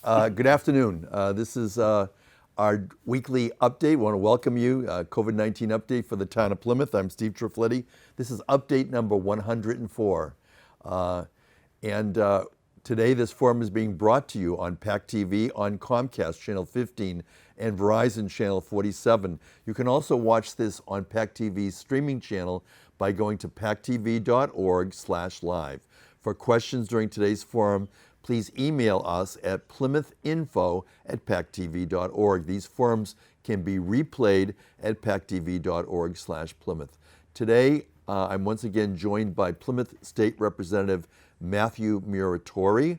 Good afternoon. This is our weekly update. We want to welcome you. COVID-19 update for the Town of Plymouth. I'm Steve Triffletti. This is update number 104. Today this forum is being brought to you on PAC TV, on Comcast Channel 15, and Verizon Channel 47. You can also watch this on PAC TV's streaming channel by going to pactv.org/live. For questions during today's forum, please email us at plymouthinfo@pactv.org. These forums can be replayed at pactv.org/Plymouth. Today, I'm once again joined by Plymouth State Representative Mathew Muratore,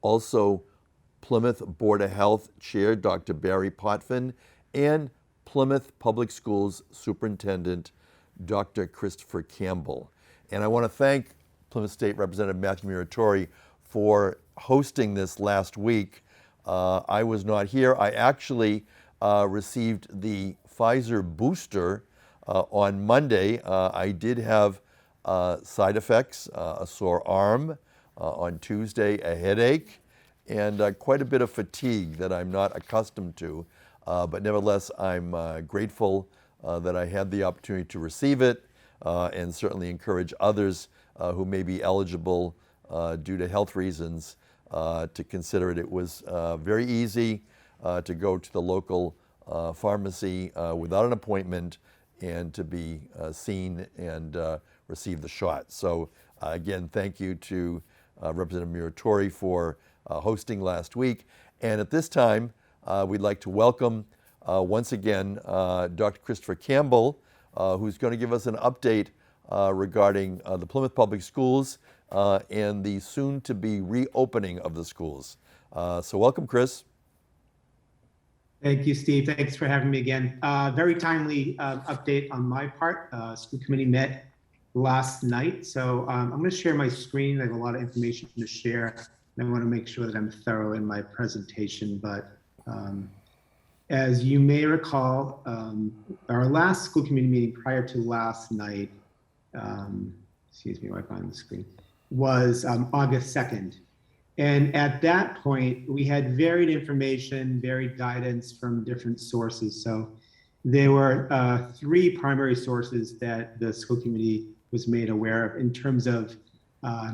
also Plymouth Board of Health Chair Dr. Barry Potvin, and Plymouth Public Schools Superintendent Dr. Christopher Campbell. And I want to thank Plymouth State Representative Mathew Muratore for hosting this last week. I was not here. I actually received the Pfizer booster on Monday. I did have side effects, a sore arm, on Tuesday a headache, and quite a bit of fatigue that I'm not accustomed to. But nevertheless, I'm grateful that I had the opportunity to receive it, and certainly encourage others who may be eligible due to health reasons to consider it. It was very easy to go to the local pharmacy without an appointment and to be seen and receive the shot. So again, thank you to Representative Muratore for hosting last week. And at this time, we'd like to welcome once again Dr. Christopher Campbell, who's going to give us an update regarding the Plymouth Public Schools and the soon-to-be reopening of the schools. So welcome, Chris. Thank you, Steve. Thanks for having me again. Very timely update on my part. School committee met last night, so I'm going to share my screen. I have a lot of information to share, and I want to make sure that I'm thorough in my presentation. But as you may recall, our last school committee meeting prior to last night, excuse me, while I find the screen, was August 2nd. And at that point, we had varied information, varied guidance from different sources. So there were three primary sources that the school committee was made aware of in terms of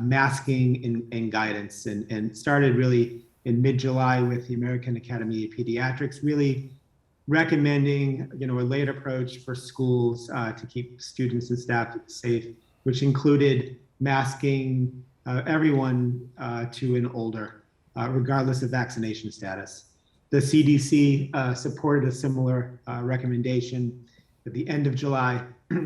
masking and guidance, and started really in mid-July with the American Academy of Pediatrics, really recommending a layered approach for schools to keep students and staff safe, which included masking everyone 2 and older, regardless of vaccination status. The CDC supported a similar recommendation. At the end of July,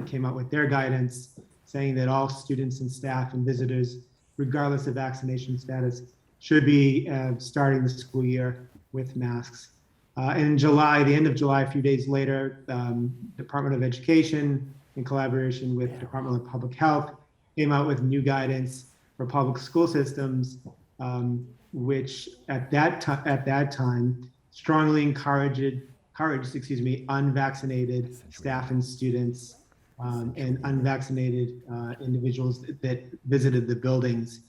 came out with their guidance saying that all students and staff and visitors, regardless of vaccination status, should be starting the school year with masks. In July, the end of July, a few days later, Department of Education, in collaboration with Department of Public Health, came out with new guidance for public school systems, which at that time strongly encouraged unvaccinated staff and students and unvaccinated individuals that visited the buildings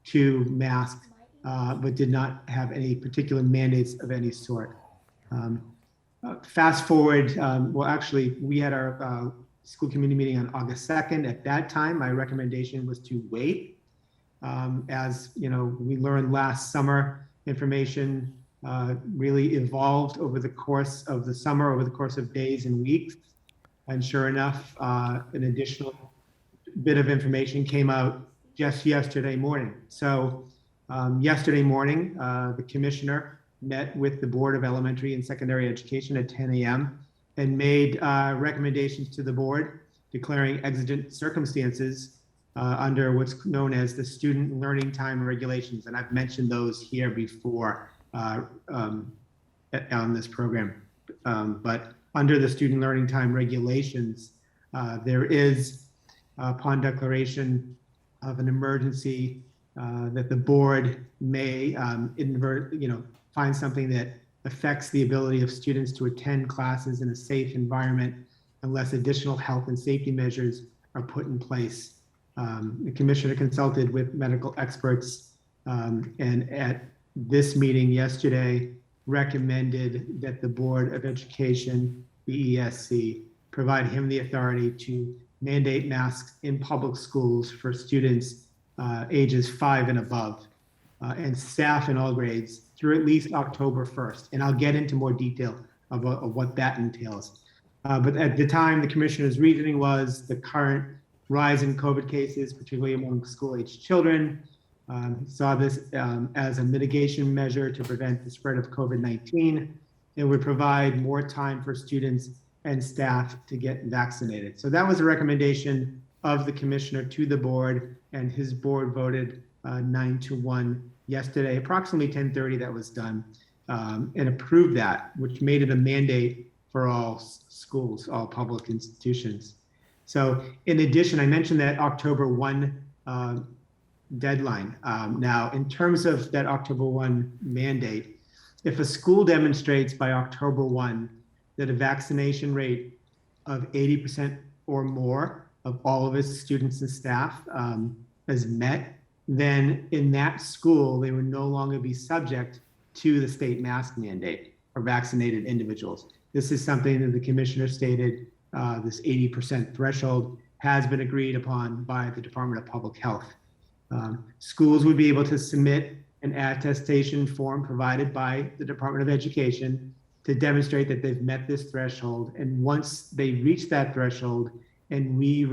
to mask, but did not have any particular mandates of any sort. Fast forward, well, actually, we had our school committee meeting on August 2nd. At that time, my recommendation was to wait. As we learned last summer, information really evolved over the course of the summer, over the course of days and weeks. And sure enough, an additional bit of information came out just yesterday morning. So yesterday morning, the commissioner met with the Board of Elementary and Secondary Education at 10 a.m. and made recommendations to the board declaring exigent circumstances under what's known as the Student Learning Time Regulations. And I've mentioned those here before on this program. But under the Student Learning Time Regulations, there is, upon declaration of an emergency, that the board may find something that affects the ability of students to attend classes in a safe environment unless additional health and safety measures are put in place. The commissioner consulted with medical experts and at this meeting yesterday recommended that the Board of Education, DESE, provide him the authority to mandate masks in public schools for students ages 5 and above, and staff in all grades through at least October 1st. And I'll get into more detail of what that entails. But at the time, the commissioner's reasoning was the current rise in COVID cases, particularly among school-aged children. Saw this as a mitigation measure to prevent the spread of COVID-19. It would provide more time for students and staff to get vaccinated. So that was a recommendation of the commissioner to the board, and his board voted 9-1 yesterday, approximately 10:30 that was done, and approved that, which made it a mandate for all schools, all public institutions. So in addition, I mentioned that October 1 deadline. Now, in terms of that October 1 mandate, if a school demonstrates by October 1 that a vaccination rate of 80% or more of all of its students and staff is met, then in that school, they would no longer be subject to the state mask mandate for vaccinated individuals. This is something that the commissioner stated, this 80% threshold has been agreed upon by the Department of Public Health. Schools would be able to submit an attestation form provided by the Department of Education to demonstrate that they've met this threshold. And once they reach that threshold and we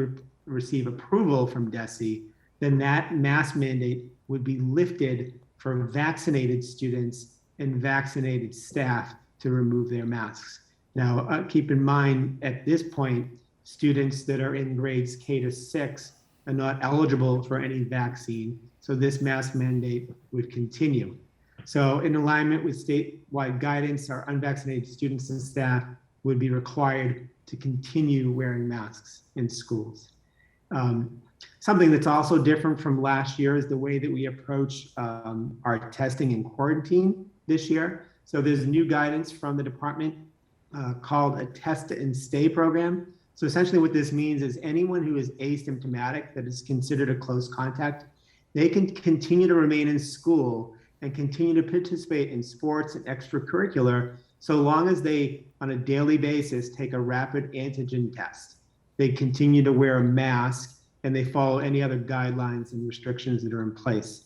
receive approval from DESE, then that mask mandate would be lifted for vaccinated students and vaccinated staff to remove their masks. Now, keep in mind, at this point, students that are in grades K-6 are not eligible for any vaccine, so this mask mandate would continue. So in alignment with statewide guidance, our unvaccinated students and staff would be required to continue wearing masks in schools. Something that's also different from last year is the way that we approach our testing and quarantine this year. So there's new guidance from the department called a test and stay program. So essentially what this means is anyone who is asymptomatic that is considered a close contact, they can continue to remain in school and continue to participate in sports and extracurricular so long as they, on a daily basis, take a rapid antigen test. They continue to wear a mask and they follow any other guidelines and restrictions that are in place.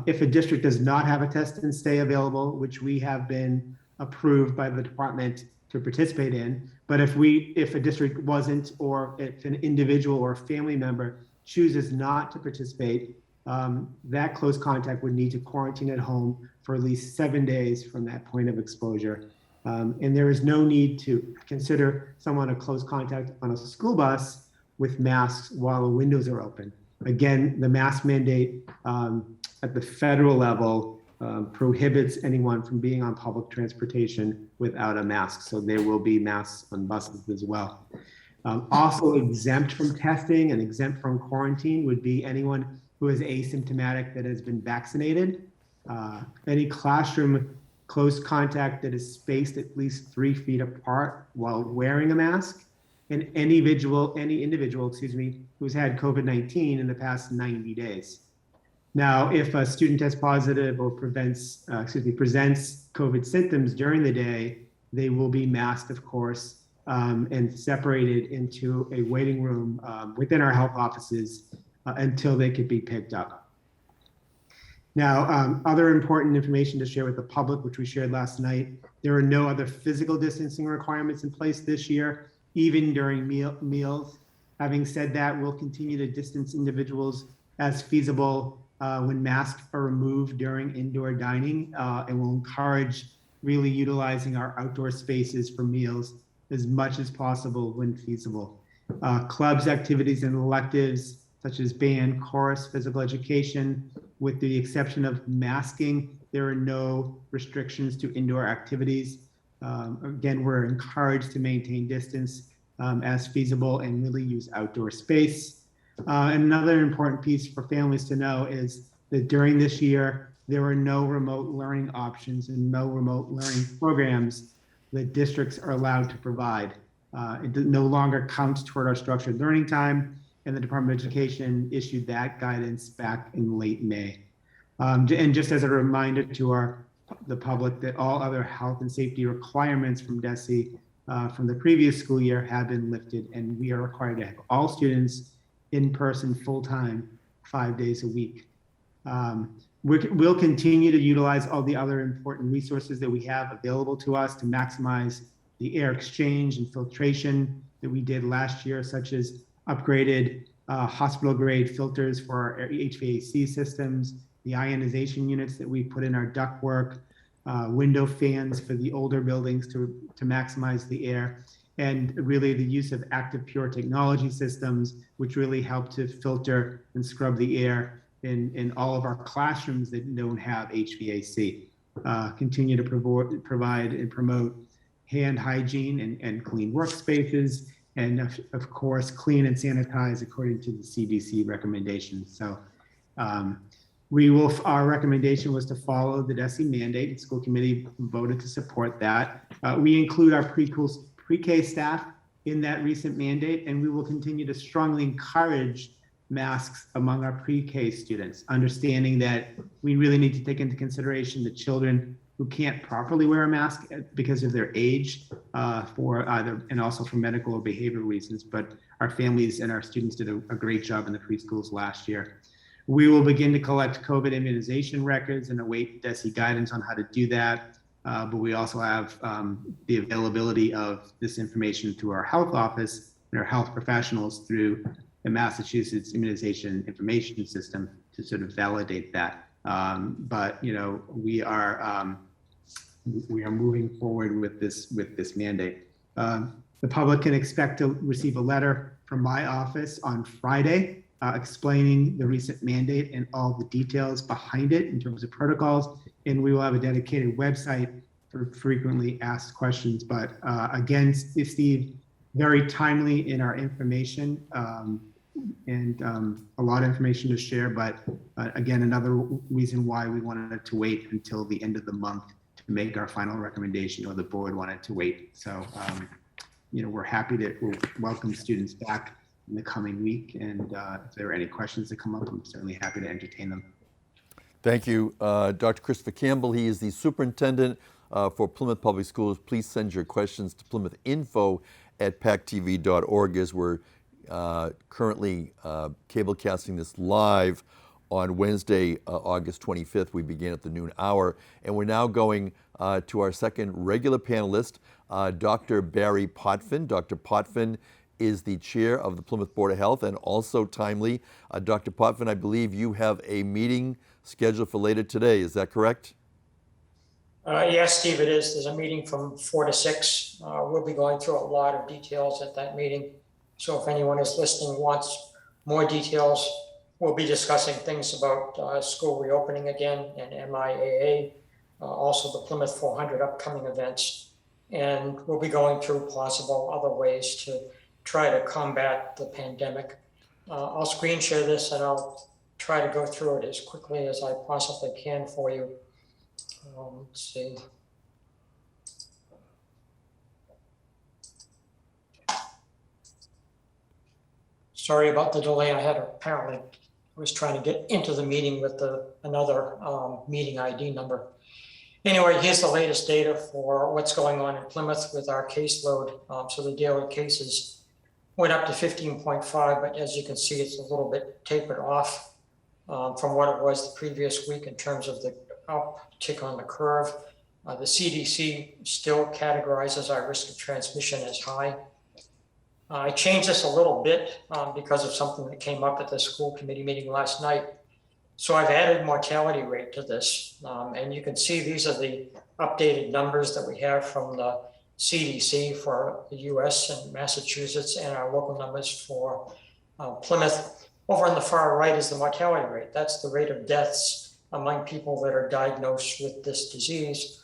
If a district does not have a test and stay available, which we have been approved by the department to participate in, but if a district wasn't, or if an individual or family member chooses not to participate, that close contact would need to quarantine at home for at least 7 days from that point of exposure. And there is no need to consider someone a close contact on a school bus with masks while the windows are open. Again, the mask mandate at the federal level prohibits anyone from being on public transportation without a mask. So there will be masks on buses as well. Also exempt from testing and exempt from quarantine would be anyone who is asymptomatic that has been vaccinated. Any classroom close contact that is spaced at least 3 feet apart while wearing a mask, and any individual, who's had COVID-19 in the past 90 days. Now, if a student tests positive or presents COVID symptoms during the day, they will be masked, of course, and separated into a waiting room within our health offices until they could be picked up. Now, other important information to share with the public, which we shared last night, there are no other physical distancing requirements in place this year, even during meals. Having said that, we'll continue to distance individuals as feasible when masks are removed during indoor dining, and we'll encourage really utilizing our outdoor spaces for meals as much as possible when feasible. Clubs, activities, and electives such as band, chorus, physical education, with the exception of masking, there are no restrictions to indoor activities. Again, we're encouraged to maintain distance as feasible and really use outdoor space. And another important piece for families to know is that during this year, there are no remote learning options and no remote learning programs that districts are allowed to provide. It no longer counts toward our structured learning time, and the Department of Education issued that guidance back in late May. And just as a reminder to the public that all other health and safety requirements from DESE from the previous school year have been lifted, and we are required to have all students in person full-time 5 days a week. We'll continue to utilize all the other important resources that we have available to us to maximize the air exchange and filtration that we did last year, such as upgraded hospital-grade filters for our HVAC systems, the ionization units that we put in our ductwork, window fans for the older buildings to maximize the air, and really the use of active pure technology systems, which really help to filter and scrub the air in all of our classrooms that don't have HVAC. Continue to provide and promote hand hygiene and clean workspaces, and of course, clean and sanitize according to the CDC recommendations. So our recommendation was to follow the DESE mandate. The school committee voted to support that. We include our pre-K staff in that recent mandate, and we will continue to strongly encourage masks among our pre-K students, understanding that we really need to take into consideration the children who can't properly wear a mask because of their age, and also for medical or behavioral reasons. But our families and our students did a great job in the preschools last year. We will begin to collect COVID immunization records and await DESE guidance on how to do that. But we also have the availability of this information through our health office and our health professionals through the Massachusetts Immunization Information System to sort of validate that. But we are moving forward with this mandate. The public can expect to receive a letter from my office on Friday explaining the recent mandate and all the details behind it in terms of protocols. And we will have a dedicated website for frequently asked questions. But again, Steve, very timely in our information and a lot of information to share. But again, another reason why we wanted to wait until the end of the month to make our final recommendation, or the board wanted to wait. So, we're happy to welcome students back in the coming week. And if there are any questions that come up, I'm certainly happy to entertain them. Thank you, Dr. Christopher Campbell. He is the superintendent for Plymouth Public Schools. Please send your questions to plymouthinfo@pactv.org, as we're currently cablecasting this live on Wednesday, August 25th. We began at the noon hour, and we're now going to our second regular panelist, Dr. Barry Potvin. Dr. Potvin is the chair of the Plymouth Board of Health, and also timely, Dr. Potvin, I believe you have a meeting scheduled for later today. Is that correct? Yes, Steve, it is. There's a meeting from 4 to 6. We'll be going through a lot of details at that meeting. So if anyone is listening wants more details, we'll be discussing things about school reopening again and MIAA, also the Plymouth 400 upcoming events. And we'll be going through possible other ways to try to combat the pandemic. I'll screen share this and I'll try to go through it as quickly as I possibly can for you. Let's see. Sorry about the delay. I had apparently was trying to get into the meeting with another meeting ID number. Anyway, here's the latest data for what's going on in Plymouth with our caseload. So the daily cases went up to 15.5, but as you can see, it's a little bit tapered off from what it was the previous week in terms of the uptick on the curve. The CDC still categorizes our risk of transmission as high. I changed this a little bit because of something that came up at the school committee meeting last night. So I've added mortality rate to this. And you can see these are the updated numbers that we have from the CDC for the US and Massachusetts, and our local numbers for Plymouth. Over on the far right is the mortality rate. That's the rate of deaths among people that are diagnosed with this disease.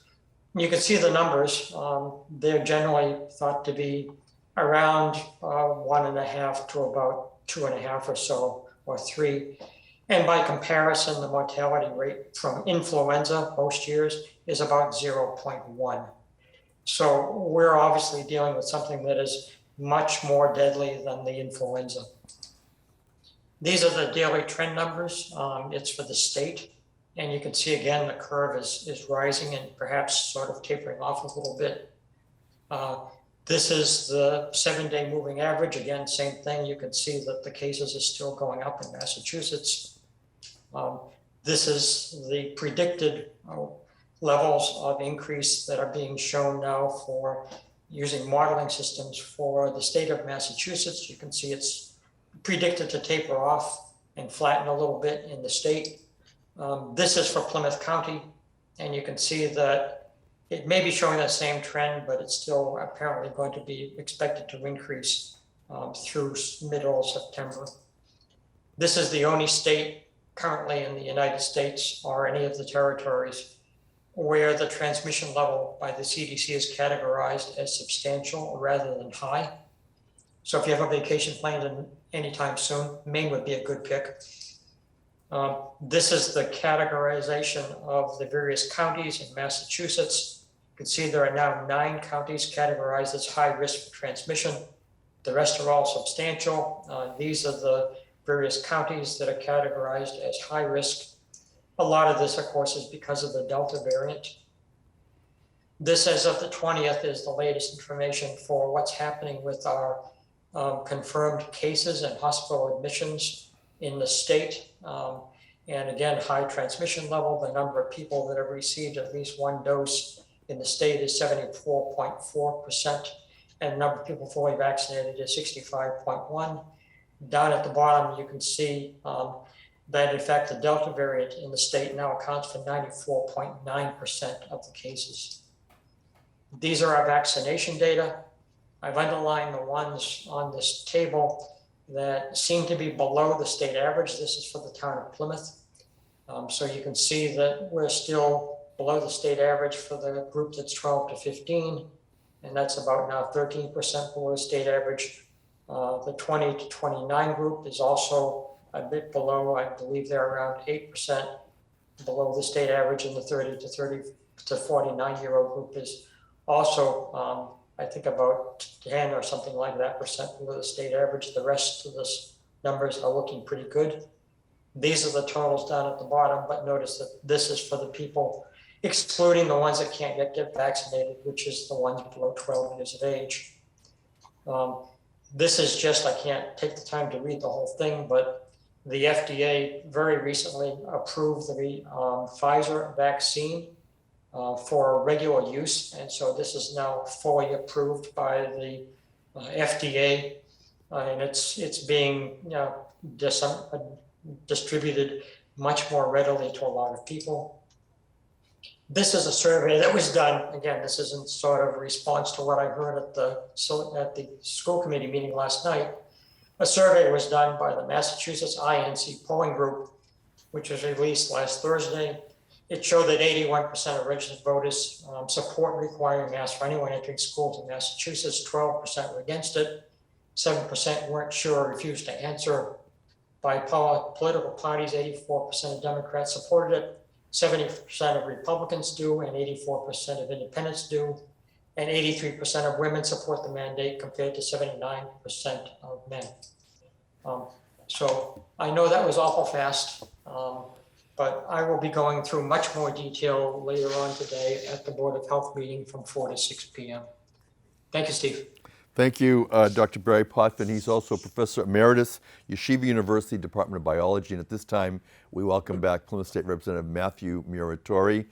And you can see the numbers. They're generally thought to be around 1.5 to about 2.5 or so, or 3. And by comparison, the mortality rate from influenza most years is about 0.1. So we're obviously dealing with something that is much more deadly than the influenza. These are the daily trend numbers. It's for the state. And you can see again, the curve is rising and perhaps sort of tapering off a little bit. This is the 7-day moving average. Again, same thing. You can see that the cases are still going up in Massachusetts. This is the predicted levels of increase that are being shown now for using modeling systems for the state of Massachusetts. You can see it's predicted to taper off and flatten a little bit in the state. This is for Plymouth County, and you can see that it may be showing that same trend, but it's still apparently going to be expected to increase through middle of September. This is the only state currently in the United States or any of the territories where the transmission level by the CDC is categorized as substantial rather than high. So if you have a vacation planned anytime soon, Maine would be a good pick. This is the categorization of the various counties in Massachusetts. You can see there are now 9 counties categorized as high risk for transmission. The rest are all substantial. These are the various counties that are categorized as high risk. A lot of this, of course, is because of the Delta variant. This, as of the 20th, is the latest information for what's happening with our confirmed cases and hospital admissions in the state. And again, high transmission level. The number of people that have received at least 1 dose in the state is 74.4%, and the number of people fully vaccinated is 65.1%. Down at the bottom, you can see that in fact the Delta variant in the state now accounts for 94.9% of the cases. These are our vaccination data. I've underlined the ones on this table that seem to be below the state average. This is for the town of Plymouth. So you can see that we're still below the state average for the group that's 12 to 15, and that's about now 13% below the state average. The 20 to 29 group is also a bit below. I believe they're around 8% below the state average, and the 30 to 49-year-old group is also, I think, about 10 or something like that % below the state average. The rest of the numbers are looking pretty good. These are the totals down at the bottom, but notice that this is for the people, excluding the ones that can't yet get vaccinated, which is the ones below 12 years of age. This is just, I can't take the time to read the whole thing, but the FDA very recently approved the Pfizer vaccine for regular use. And so this is now fully approved by the FDA, and it's being distributed much more readily to a lot of people. This is a survey that was done. Again, this isn't sort of a response to what I heard at the school committee meeting last night. A survey was done by the Massachusetts INC polling group, which was released last Thursday. It showed that 81% of registered voters support requiring masks for anyone entering schools in Massachusetts. 12% were against it. 7% weren't sure or refused to answer. By political parties, 84% of Democrats supported it. 70% of Republicans do, and 84% of independents do, and 83% of women support the mandate compared to 79% of men. So I know that was awful fast, but I will be going through much more detail later on today at the Board of Health meeting from 4 to 6 p.m. Thank you, Steve. Thank you, Dr. Barry Potvin. He's also Professor Emeritus, Yeshiva University, Department of Biology. And at this time, we welcome back Plymouth State Representative Mathew Muratore.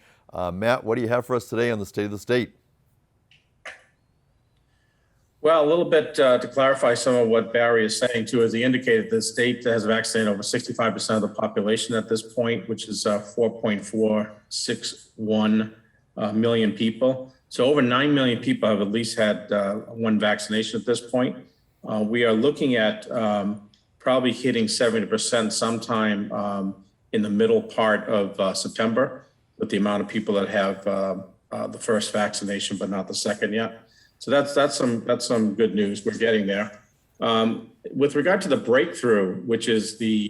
Matt, what do you have for us today on the state of the state? Well, a little bit to clarify some of what Barry is saying too, as he indicated, the state has vaccinated over 65% of the population at this point, which is 4.461 million people. So over 9 million people have at least had one vaccination at this point. We are looking at probably hitting 70% sometime in the middle part of September with the amount of people that have the first vaccination, but not the second yet. So that's some good news. We're getting there. With regard to the breakthrough, which is the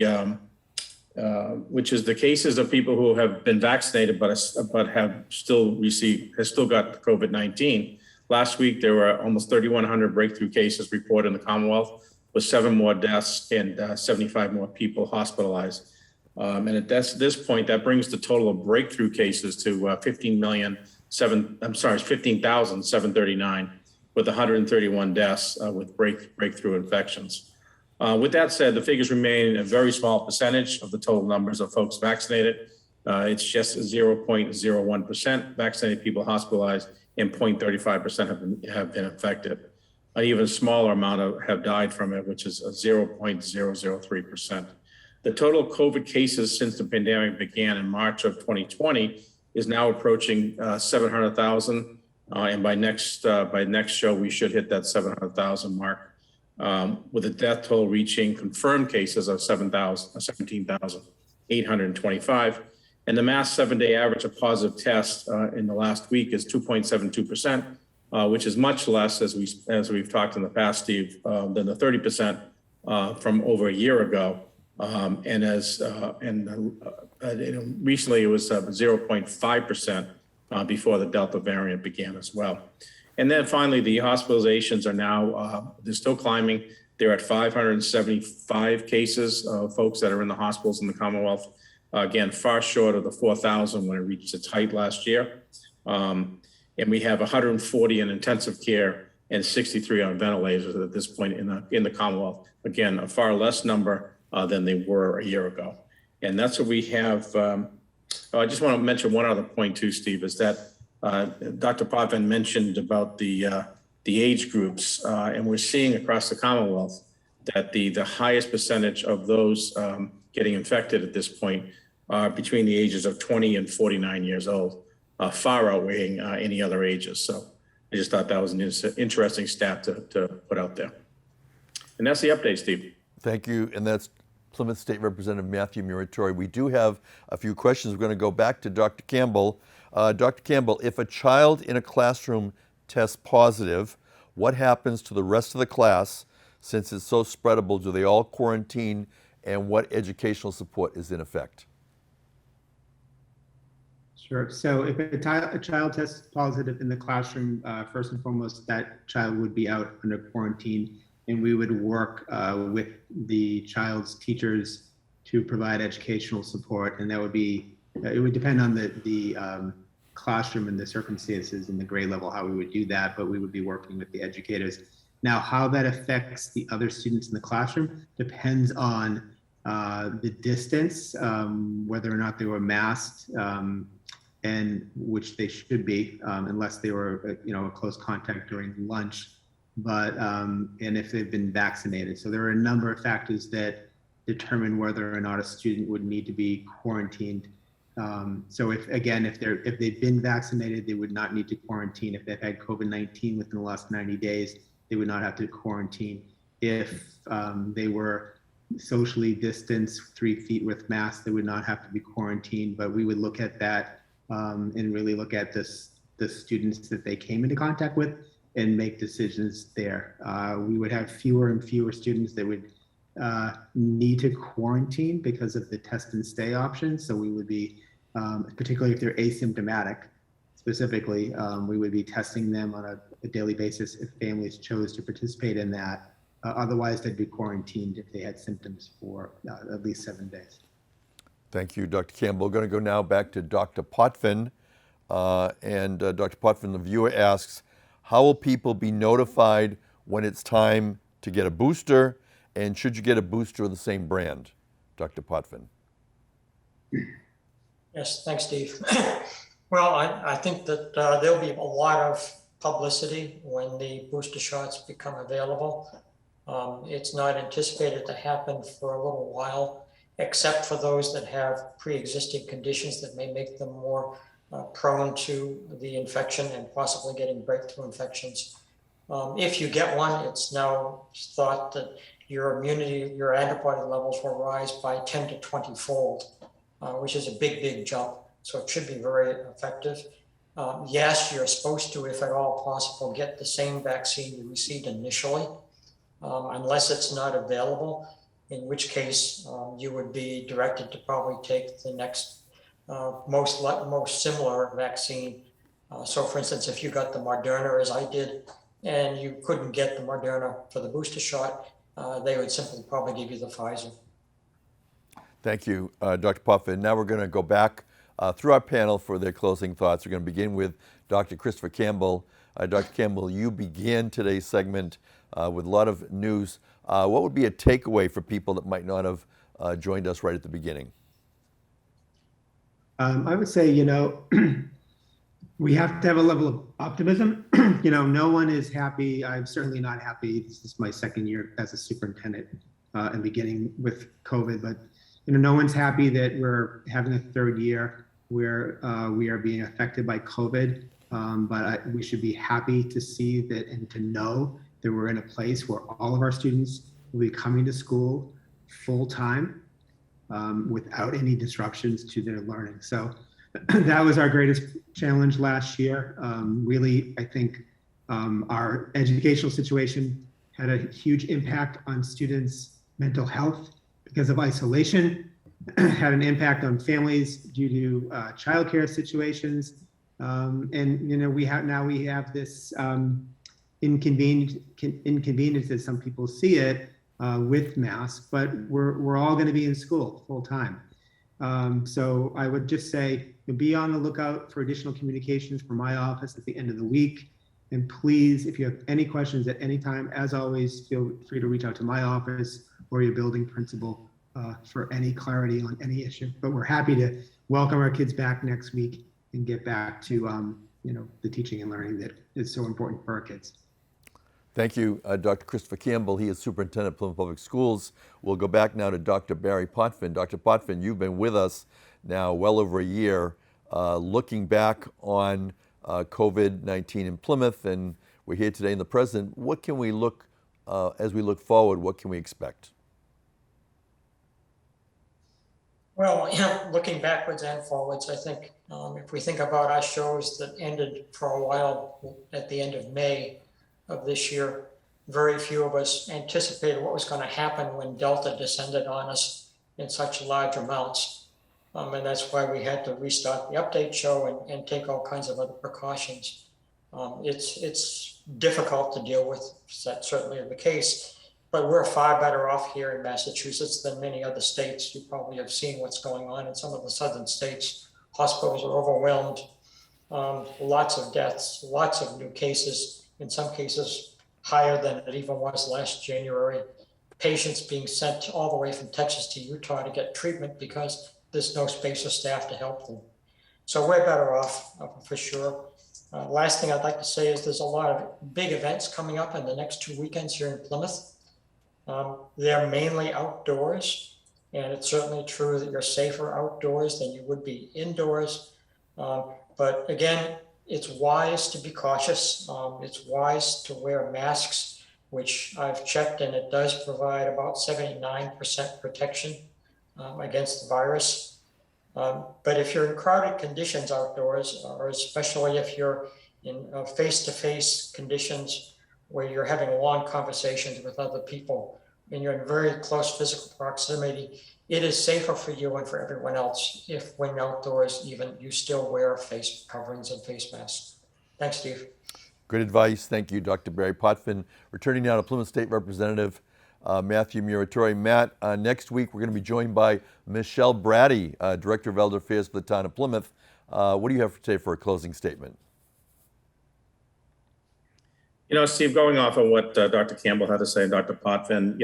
cases of people who have been vaccinated but have still got COVID-19. Last week there were almost 3,100 breakthrough cases reported in the Commonwealth, with 7 more deaths and 75 more people hospitalized. And at this point, that brings the total of breakthrough cases to 15,739, with 131 deaths with breakthrough infections. With that said, the figures remain a very small percentage of the total numbers of folks vaccinated. It's just 0.01% vaccinated people hospitalized, and 0.35% have been infected. An even smaller amount have died from it, which is 0.003%. The total COVID cases since the pandemic began in March of 2020 is now approaching 700,000, and by next show we should hit that 700,000 mark, with the death toll reaching confirmed cases of 17,825, and the mass 7-day average of positive tests in the last week is 2.72%, which is much less, as we've talked in the past, Steve, than the 30% from over a year ago. Recently it was 0.5% before the Delta variant began as well. And then finally, the hospitalizations are now, they're still climbing. They're at 575 cases of folks that are in the hospitals in the Commonwealth. Again, far short of the 4,000 when it reached its height last year. And we have 140 in intensive care and 63 on ventilators at this point in the Commonwealth. Again, a far less number than they were a year ago. And that's what we have. I just want to mention one other point too, Steve, is that Dr. Potvin mentioned about the age groups, and we're seeing across the Commonwealth that the highest percentage of those getting infected at this point are between the ages of 20 and 49 years old, far outweighing any other ages. So I just thought that was an interesting stat to put out there. And that's the update, Steve. Thank you. And that's Plymouth State Representative Mathew Muratore. We do have a few questions. We're going to go back to Dr. Campbell. Dr. Campbell, if a child in a classroom tests positive, what happens to the rest of the class since it's so spreadable? Do they all quarantine, and what educational support is in effect? Sure. So if a child tests positive in the classroom, first and foremost, that child would be out under quarantine, and we would work with the child's teachers to provide educational support. And that would be, it would depend on the classroom and the circumstances and the grade level, how we would do that, but we would be working with the educators. Now, how that affects the other students in the classroom depends on the distance, whether or not they were masked, and which they should be, unless they were, a close contact during lunch, but and if they've been vaccinated. So there are a number of factors that determine whether or not a student would need to be quarantined. So if they've been vaccinated, they would not need to quarantine. If they've had COVID-19 within the last 90 days, they would not have to quarantine. If they were socially distanced 3 feet with masks, they would not have to be quarantined. But we would look at that and really look at the students that they came into contact with and make decisions there. We would have fewer and fewer students that would need to quarantine because of the test and stay option. So we would be, particularly if they're asymptomatic, specifically, we would be testing them on a daily basis if families chose to participate in that. Otherwise, they'd be quarantined if they had symptoms for at least 7 days. Thank you, Dr. Campbell. We're going to go now back to Dr. Potvin. Dr. Potvin, the viewer asks, how will people be notified when it's time to get a booster? And should you get a booster of the same brand? Dr. Potvin. Yes, thanks, Steve. Well, I think that there'll be a lot of publicity when the booster shots become available. It's not anticipated to happen for a little while, except for those that have pre-existing conditions that may make them more prone to the infection and possibly getting breakthrough infections. If you get one, it's now thought that your immunity, your antibody levels will rise by 10 to 20 fold, which is a big, big jump. So it should be very effective. Yes, you're supposed to, if at all possible, get the same vaccine you received initially, unless it's not available, in which case you would be directed to probably take the next most similar vaccine. So for instance, if you got the Moderna, as I did, and you couldn't get the Moderna for the booster shot, they would simply probably give you the Pfizer. Thank you, Dr. Potvin. Now we're going to go back through our panel for their closing thoughts. We're going to begin with Dr. Christopher Campbell. Dr. Campbell, you began today's segment with a lot of news. What would be a takeaway for people that might not have joined us right at the beginning? I would say, we have to have a level of optimism. No one is happy. I'm certainly not happy. This is my second year as a superintendent and beginning with COVID, but no one's happy that we're having a third year where we are being affected by COVID. But we should be happy to see that and to know that we're in a place where all of our students will be coming to school full time without any disruptions to their learning. So that was our greatest challenge last year. Really, I think our educational situation had a huge impact on students' mental health because of isolation, had an impact on families due to childcare situations. And we have this inconvenience as some people see it with masks, but we're all going to be in school full time. So I would just say, be on the lookout for additional communications from my office at the end of the week. And please, if you have any questions at any time, as always, feel free to reach out to my office or your building principal for any clarity on any issue. But we're happy to welcome our kids back next week and get back to the teaching and learning that is so important for our kids. Thank you, Dr. Christopher Campbell. He is Superintendent of Plymouth Public Schools. We'll go back now to Dr. Barry Potvin. Dr. Potvin, you've been with us now well over a year, looking back on COVID-19 in Plymouth, and we're here today in the present. What can we look, as we look forward, what can we expect? Well, looking backwards and forwards, I think if we think about our shows that ended for a while at the end of May of this year, very few of us anticipated what was going to happen when Delta descended on us in such large amounts. And that's why we had to restart the update show and take all kinds of other precautions. It's difficult to deal with, that's certainly the case, but we're far better off here in Massachusetts than many other states. You probably have seen what's going on in some of the southern states. Hospitals are overwhelmed, lots of deaths, lots of new cases, in some cases higher than it even was last January. Patients being sent all the way from Texas to Utah to get treatment because there's no space or staff to help them. So we're better off for sure. Last thing I'd like to say is there's a lot of big events coming up in the next 2 weekends here in Plymouth. They're mainly outdoors, and it's certainly true that you're safer outdoors than you would be indoors. But again, it's wise to be cautious. It's wise to wear masks, which I've checked, and it does provide about 79% protection against the virus. But if you're in crowded conditions outdoors, or especially if you're in face-to-face conditions where you're having long conversations with other people and you're in very close physical proximity, it is safer for you and for everyone else if when outdoors even you still wear face coverings and face masks. Thanks, Steve. Good advice. Thank you, Dr. Barry Potvin. Returning now to Plymouth State Representative Mathew Muratore. Matt, next week we're going to be joined by Michelle Brady, Director of Elder Affairs for the Town of Plymouth. What do you have to say for a closing statement? Steve, going off of what Dr. Campbell had to say, Dr. Potvin,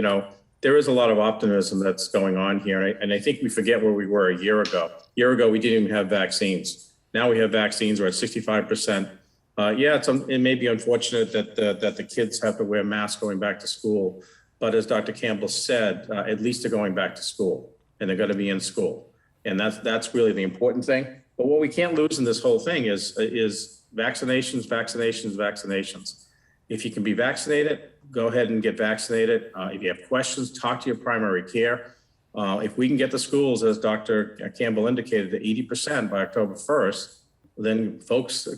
there is a lot of optimism that's going on here. And I think we forget where we were a year ago. A year ago, we didn't even have vaccines. Now we have vaccines. We're at 65%. It may be unfortunate that the kids have to wear masks going back to school. But as Dr. Campbell said, at least they're going back to school and they're going to be in school. And that's really the important thing. But what we can't lose in this whole thing is vaccinations, vaccinations, vaccinations. If you can be vaccinated, go ahead and get vaccinated. If you have questions, talk to your primary care. If we can get the schools, as Dr. Campbell indicated, to 80% by October 1st, then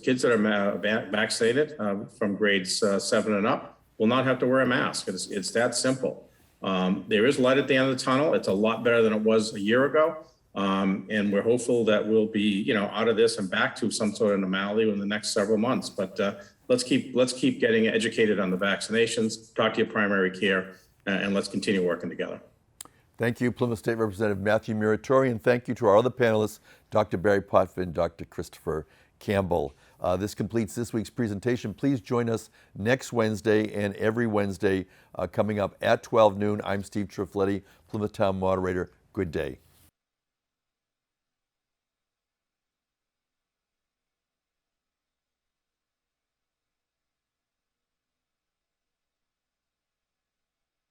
kids that are vaccinated from grades 7 and up will not have to wear a mask. It's that simple. There is light at the end of the tunnel. It's a lot better than it was a year ago. And we're hopeful that we'll be, out of this and back to some sort of normality in the next several months. But let's keep getting educated on the vaccinations, talk to your primary care, and let's continue working together. Thank you, Plymouth State Representative Mathew Muratore, and thank you to our other panelists, Dr. Barry Potvin, Dr. Christopher Campbell. This completes this week's presentation. Please join us next Wednesday and every Wednesday coming up at 12 noon. I'm Steve Triffletti, Plymouth Town Moderator. Good day.